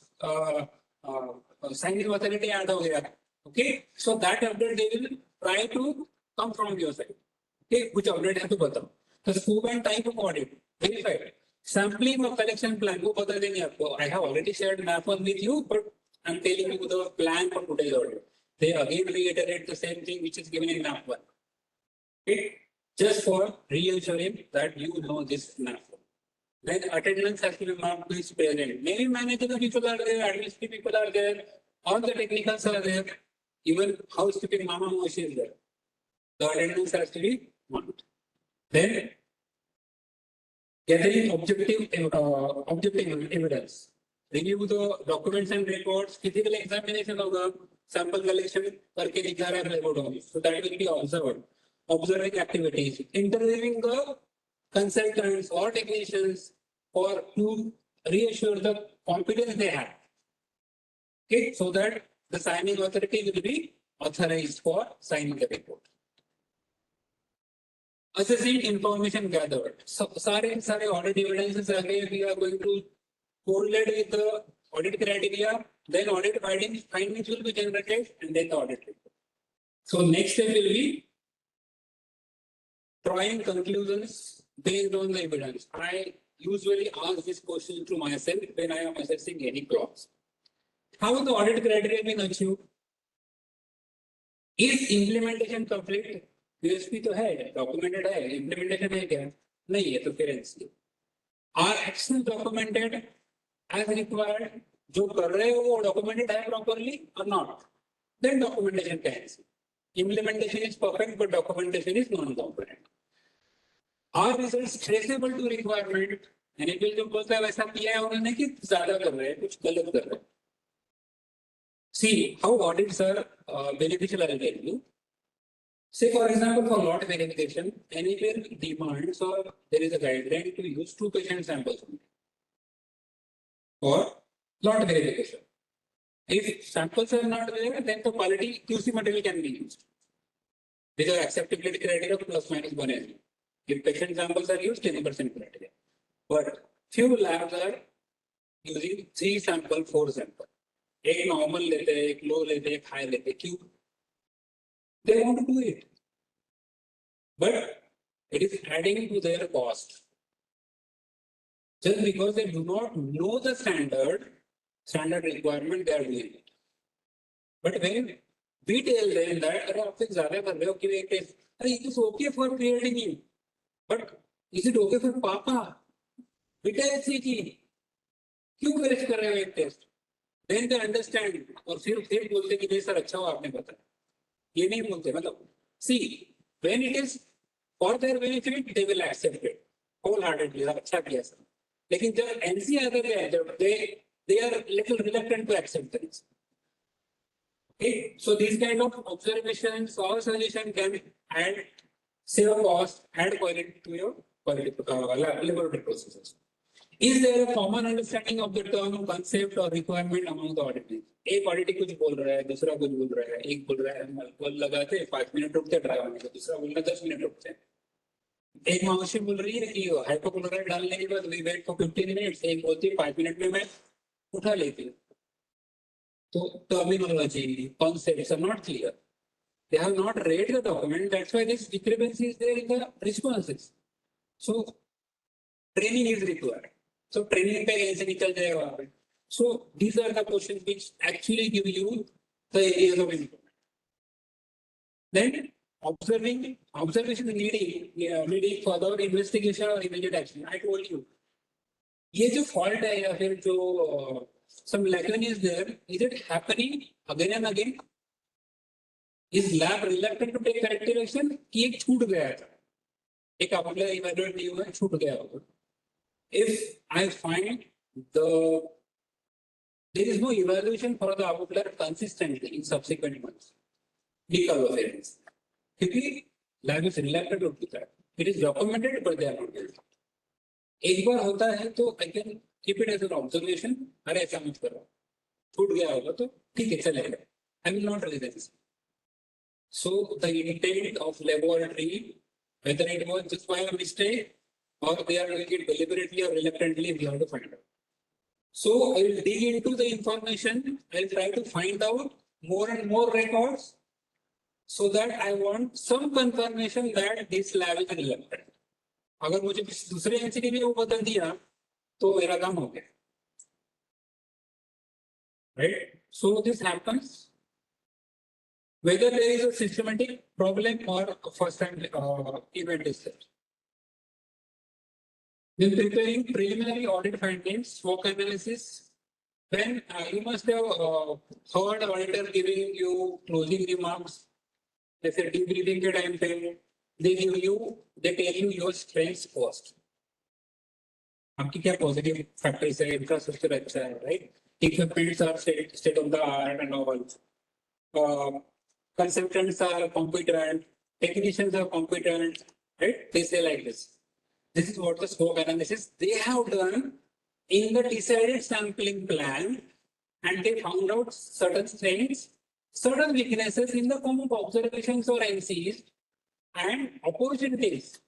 Speaker 1: signing authority add हो गया, okay? So that update they will try to come from your side. Okay, कुछ update है तो बताओ. The scope and type of audit, verified. Sampling of collection plan वो बता देंगे आपको. I have already shared map one with you, but I'm telling you the plan for today's audit. They again reiterate the same thing which is given in map one. Okay. Just for reassuring that you know this map. Then attendance has to be marked is present. Maybe managerial people are there, administrative people are there, all the technicals are there, even housekeeping mama moshi is there. The attendance has to be marked. Then gathering objective evidence. Review the documents and reports. Physical examination of the sample collection करके दिखा रहा है report होगी. So that will be observed. Observing activities, interviewing the consultants or technicians for to reassure the confidence they have. Okay, so that the signing authority will be authorized for signing the report. Assessing information gathered. So, सारे audit evidences we are going to correlate with the audit criteria. Then audit findings will be generated, and then the audit report. So next step will be drawing conclusions based on the evidence. I usually ask this question to myself when I am assessing any clause. How the audit criteria been achieved? Is implementation complete? USP तो है, documented है, implementation है क्या? नहीं है तो फिर NC. Are actions documented as required? जो कर रहे हो वो documented है properly or not? Then documentation can see. Implementation is perfect, but documentation is non-competent. Are results traceable to requirement? यानी कि जो बोलता है वैसा किया है उन्होंने कि ज्यादा कर रहे हैं, कुछ गलत कर रहे हैं. See how audits are beneficial. I'll tell you. Say for example, for lot verification, anywhere demands or there is a guideline to use 2 patient samples for lot verification. If samples are not there, then the quality QC material can be used. These are acceptability criteria plus minus 1 If patient samples are used, 10% criteria. But few labs are using 3 sample, 4 sample. एक normal लेते हैं, एक low लेते हैं, एक high लेते हैं. क्यों? They want to do it. But it is adding to their cost. Just because they do not know the standard requirement, they are doing it. But when we tell them that, अरे आप कुछ ज़्यादा कर रहे हो कि एक test, अरे it is okay for creating you, but is it okay for पापा? बेटा ऐसे की, क्यों करेक्ट कर रहे हो एक टेस्ट? Then they understand और फिर बोलते कि नहीं सर अच्छा हो आपने बताया. ये नहीं बोलते मतलब. See, when it is for their benefit, they will accept it wholeheartedly. अच्छा किया सर. लेकिन जब NC आते हैं, जब they are little reluctant to accept this. Okay, so these kind of observations or suggestion can add save cost, add quality to your laboratory processes. Is there a common understanding of the term, concept or requirement among the auditors? एक auditor कुछ बोल रहा है, दूसरा कुछ बोल रहा है, एक बोल रहा है अल्कोहल लगाते 5 मिनट रुकते ड्राई होने का, दूसरा बोल रहा है 10 मिनट रुकते हैं. एक मावशी बोल रही है कि हाइपोक्लोराइड डालने के बाद वी वेट फॉर 15 मिनट्स, एक बोलती है 5 मिनट में मैं उठा लेती हूँ. तो terminology, concepts are not clear. They have not read the document. That's why this discrepancy is there in the responses. So training is required. So training पे कैसे निकल जाएगा वहाँ पे. So these are the questions which actually give you the areas of improvement. Then observation needing further investigation or immediate action. I told you. ये जो fault है या फिर जो some lacune is there, is it happening again and again? Is lab reluctant to take corrective action? कि एक छूट गया था, एक आपने evaluate नहीं हुआ, छूट गया होगा. If I find there is no evaluation for the outlier consistently in subsequent months, because of it, क्योंकि lab is reluctant to do that. It is documented, but they are not doing it. एक बार होता है तो I can keep it as an observation. अरे ऐसा मत करो, छूट गया होगा तो ठीक है चलेगा. I will not raise this. So the intent of laboratory, whether it was just by a mistake or they are doing it deliberately or reluctantly, we have to find out. So I will dig into the information. I will try to find out more and more records so that I want some confirmation that this lab is reluctant. अगर मुझे दूसरे NCT में वो बदल दिया तो मेरा काम हो गया. Right? So this happens whether there is a systematic problem or a first-time event is there. When preparing preliminary audit findings, smoke analysis, then you must have heard auditor giving you closing remarks. They say debriefing के time पे they tell you your strengths first. आपकी क्या positive factors है, infrastructure अच्छा है, right? Equipments are state of the art and all. Consultants are competent, technicians are competent, right? They say like this. This is what the smoke analysis they have done in the decided sampling plan, and they found out certain strengths, certain weaknesses in the form of observations or NCs, and opportunities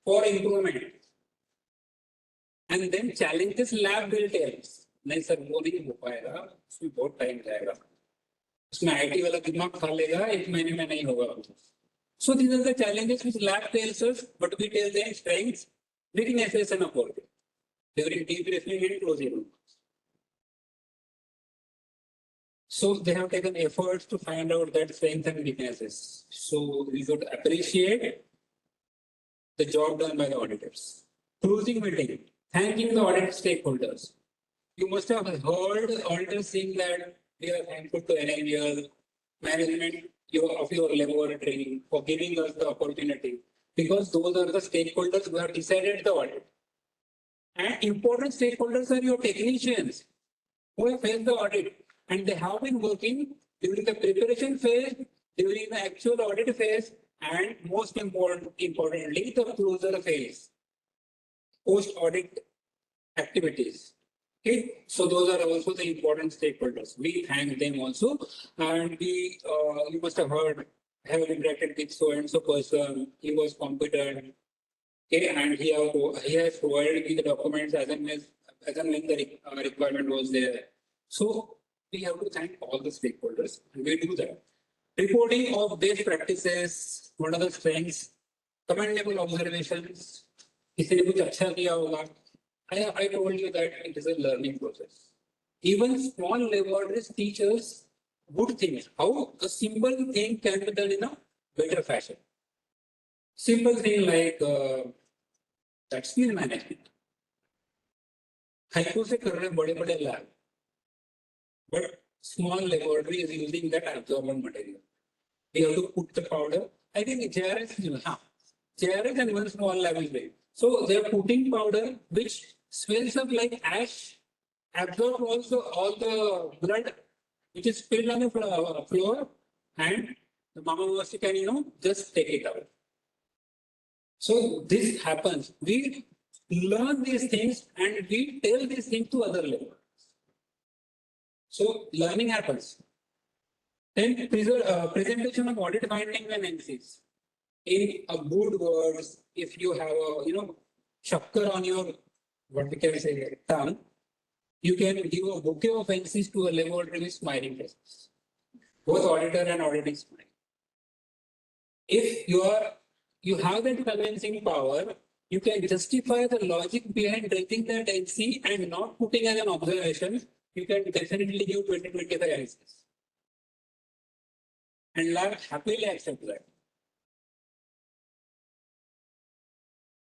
Speaker 1: for improvement. And then challenges lab will tell us. नहीं sir वो नहीं हो पाएगा, उसमें बहुत time जाएगा, उसमें IT वाला दिमाग खा लेगा, 1 महीने में नहीं होगा. So these are the challenges which lab tells us, but we tell them strengths, weaknesses and opportunities. during debriefing and closing. So they have taken efforts to find out that strengths and weaknesses. So we should appreciate the job done by the auditors. Closing meeting, thanking the audit stakeholders. You must have heard auditors saying that we are thankful to NAVL, management of your laboratory for giving us the opportunity, because those are the stakeholders who have decided the audit. And important stakeholders are your technicians who have faced the audit, and they have been working during the preparation phase, during the actual audit phase, and most importantly, the closure phase, post-audit activities. Okay, so those are also the important stakeholders. We thank them also, and you must have heard, have interacted with so and so person. He was competent. Okay, and he has provided me the documents as and when the requirement was there. So we have to thank all the stakeholders, and we do that. Reporting of best practices, what are the strengths, commendable observations, किसी ने कुछ अच्छा किया होगा. I told you that it is a learning process. Even small laboratories teach us good things, how a simple thing can be done in a better fashion. Simple thing like that skill management. Haiku से कर रहे बड़े बड़े lab, but small laboratory is using that absorbent material. We have to put the powder. I think JRS and one small lab is there. So they are putting powder which swells up like ash, absorb also all the blood which is spilled on the floor, and the mama was can just take it out. So this happens. We learn these things and we tell these things to other laborers. So learning happens. Then presentation of audit findings and NCs. In a good words, if you have a shakkar on your what we can say tongue, you can give a bouquet of NCs to a laboratory with smiling faces. Both auditor and audit is smiling. If you have that convincing power, you can justify the logic behind raising that NC and not putting as an observation. You can definitely give 20-25 NCs. And lab happily accept that.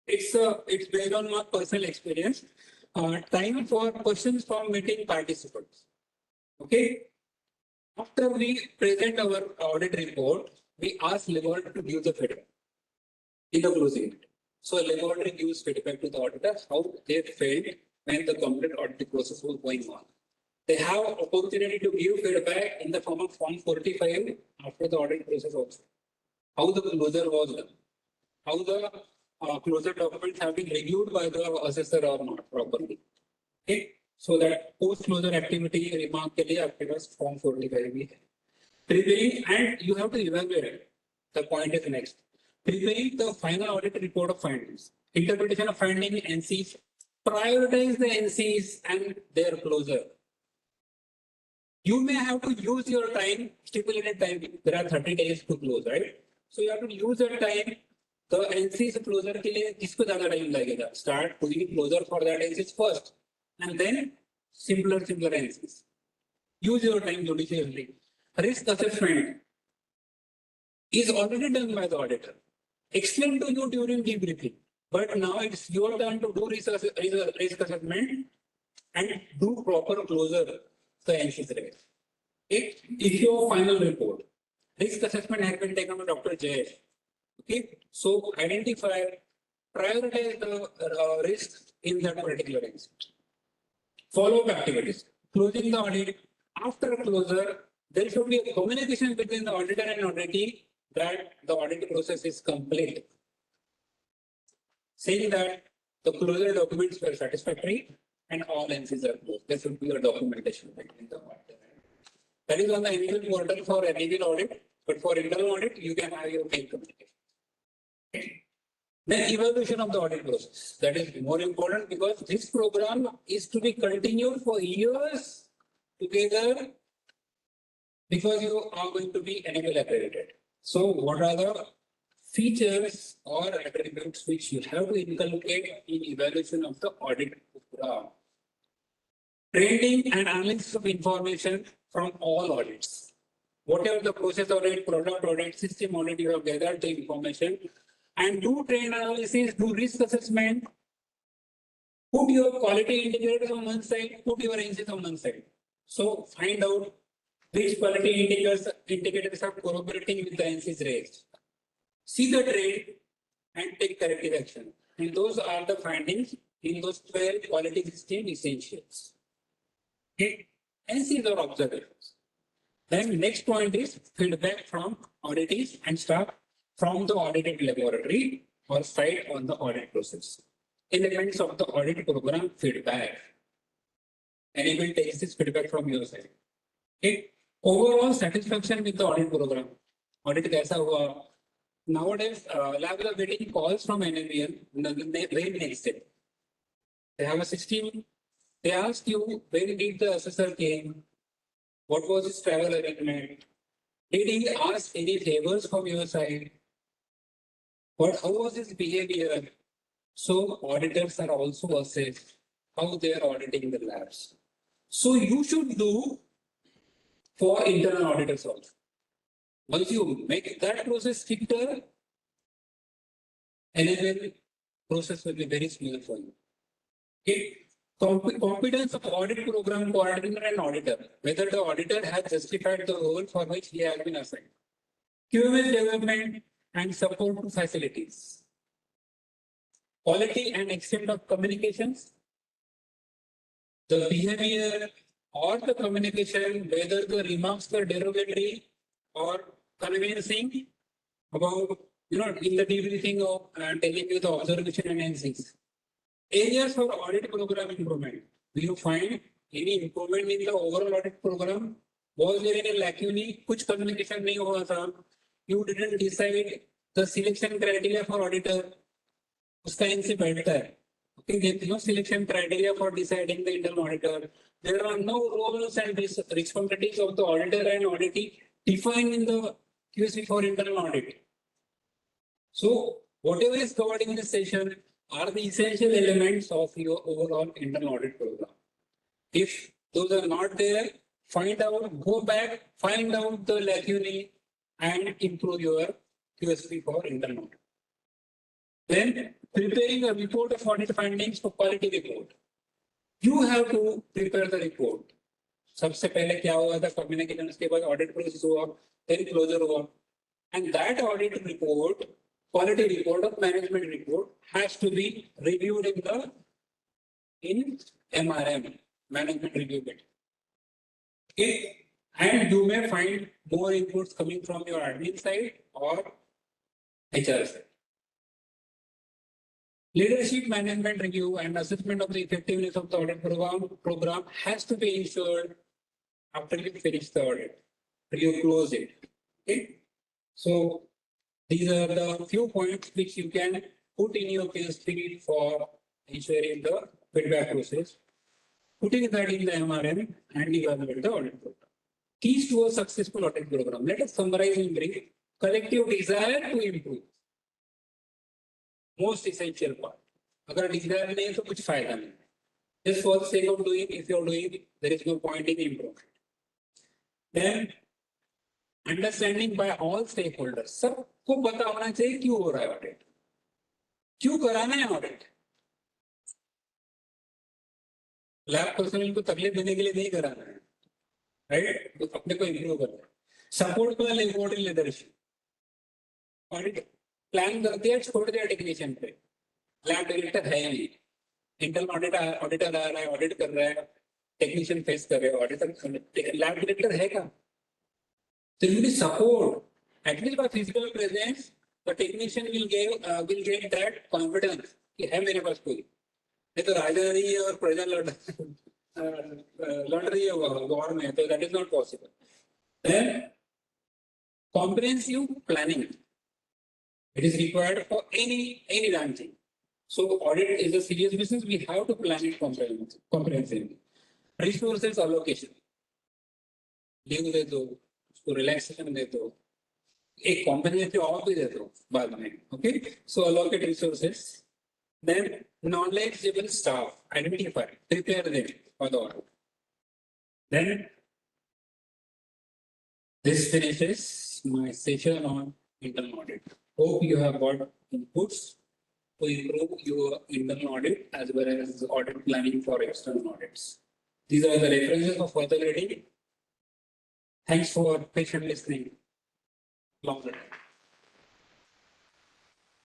Speaker 1: It's based on my personal experience. Time for questions from meeting participants. Okay. After we present our audit report, we ask laboratory to give the feedback in the closing. So laboratory gives feedback to the auditor how they felt when the complete audit process was going on. They have opportunity to give feedback in the form of Form 45 after the audit process also. How the closure was done, how the closure documents have been reviewed by the assessor or not properly. Okay, so that post-closure activity remark के लिए आपके पास Form 45 भी है. Preparing, and you have to evaluate. The point is next. Preparing the final audit report of findings. Interpretation of finding NCs. Prioritize the NCs and their closure. You may have to use your time, stipulated time. There are 30 days to close, right? So you have to use your time. The NCs closure के लिए किसको ज़्यादा time लगेगा? Start putting closure for that NCs first, and then simpler NCs. Use your time judiciously. Risk assessment is already done by the auditor. Explain to you during debriefing, but now it's your turn to do risk assessment and do proper closure. The NCs rate. If your final report, risk assessment has been taken by Dr.Yogesh. Okay, so identify, prioritize the risks in that particular instance. Follow-up activities. Closing the audit. After closure, there should be a communication between the auditor and auditee that the audit process is complete. Saying that the closure documents were satisfactory and all NCs are closed. There should be a documentation between the auditor. That is on the annual portal for annual audit, but for internal audit, you can have your mail communication. Then evaluation of the audit process. That is more important because this program is to be continued for years together because you are going to be annual accredited. So what are the features or attributes which you have to inculcate in evaluation of the audit training and analysis of information from all audits. Whatever the process audit, product audit, system audit, you have gathered the information and do trend analysis, do risk assessment, put your quality indicators on one side, put your NCs on one side. So find out which quality indicators are corroborating with the NCs raised. See the trend and take corrective action. And those are the findings in those 12 quality system essentials. Okay. NCs or observations. Then next point is feedback from auditees and staff from the audited laboratory or site on the audit process. Elements of the audit program feedback. Anyone takes this feedback from your side. Okay. Overall satisfaction with the audit program. Audit kaisa hua? Nowadays, labs are getting calls from NABL very next day. They have a system. They ask you when did the assessor came? What was his travel arrangement? Did he ask any favors from your side? How was his behavior? So auditors are also assessed how they are auditing the labs. So you should do for internal auditors also. Once you make that process stricter, NABL process will be very smooth for you. Okay. Competence of audit program coordinator and auditor, whether the auditor has justified the role for which he has been assigned. QMS development and support to facilities. Quality and extent of communications. The behavior or the communication, whether the remarks were derogatory or convincing about, in the debriefing of telling you the observation and NCs. Areas for audit program improvement. Do you find any improvement in the overall audit program? Was there any lacunae? Kuch communication nahi hua tha? You didn't decide the selection criteria for auditor. Uska NC baithta hai. Okay, there is no selection criteria for deciding the internal auditor. There are no roles and responsibilities of the auditor and auditee defined in the QSP for internal audit. So, whatever is covered in this session are the essential elements of your overall internal audit program. If those are not there, find out, go back, find out the lacunae and improve your QSP for internal audit. Then preparing a report of audit findings for quality report. You have to prepare the report. सबसे पहले क्या हुआ था communication, उसके बाद audit process हुआ, then closure हुआ, and that audit report, quality report or management report has to be reviewed in MRM, management review bit. Okay, and you may find more inputs coming from your admin side or HR side. Leadership management review and assessment of the effectiveness of the audit program has to be ensured after you finish the audit, after you close it. Okay, so these are the few points which you can put in your PSP for ensuring the feedback process, putting that in the MRM and evaluate the audit program. Keys to a successful audit program. Let us summarize in brief. Collective desire to improve. Most essential part. अगर desire नहीं है तो कुछ फायदा नहीं. Just for the sake of doing, if you are doing, there is no point in improvement. Then understanding by all stakeholders. सबको पता होना चाहिए क्यों हो रहा है audit, क्यों कराना है audit. लैब पर्सनल को तकलीफ देने के लिए नहीं कराना है, राइट? तो अपने को इम्प्रूव करना है. सपोर्ट वाले इम्पोर्टेंट लीडरशिप. ऑडिट प्लान कर दिया, छोड़ दिया टेक्नीशियन पे. लैब डायरेक्टर है नहीं, इंटरनल ऑडिटर आ रहा है, ऑडिट कर रहा है, टेक्नीशियन फेस कर रहे हैं, ऑडिटर लैब डायरेक्टर है क्या? So you need support. At least by physical presence, the technician will get that confidence कि है मेरे पास कोई. नहीं तो राजा नहीं है और प्रजा लड़ रही है वॉर में, तो that is not possible. Then comprehensive planning. It is required for any branching. So audit is a serious business. We have to plan it comprehensively. Resources allocation. Leave दे दो, उसको relaxation दे दो, एक compensatory ऑफ भी दे दो बाद में. Okay, so allocate resources Then knowledgeable staff, identify, prepare them for the audit. Then this finishes my session on internal audit. Hope you have got inputs to improve your internal audit as well as audit planning for external audits. These are the references for further reading. Thanks for patient listening. Long time.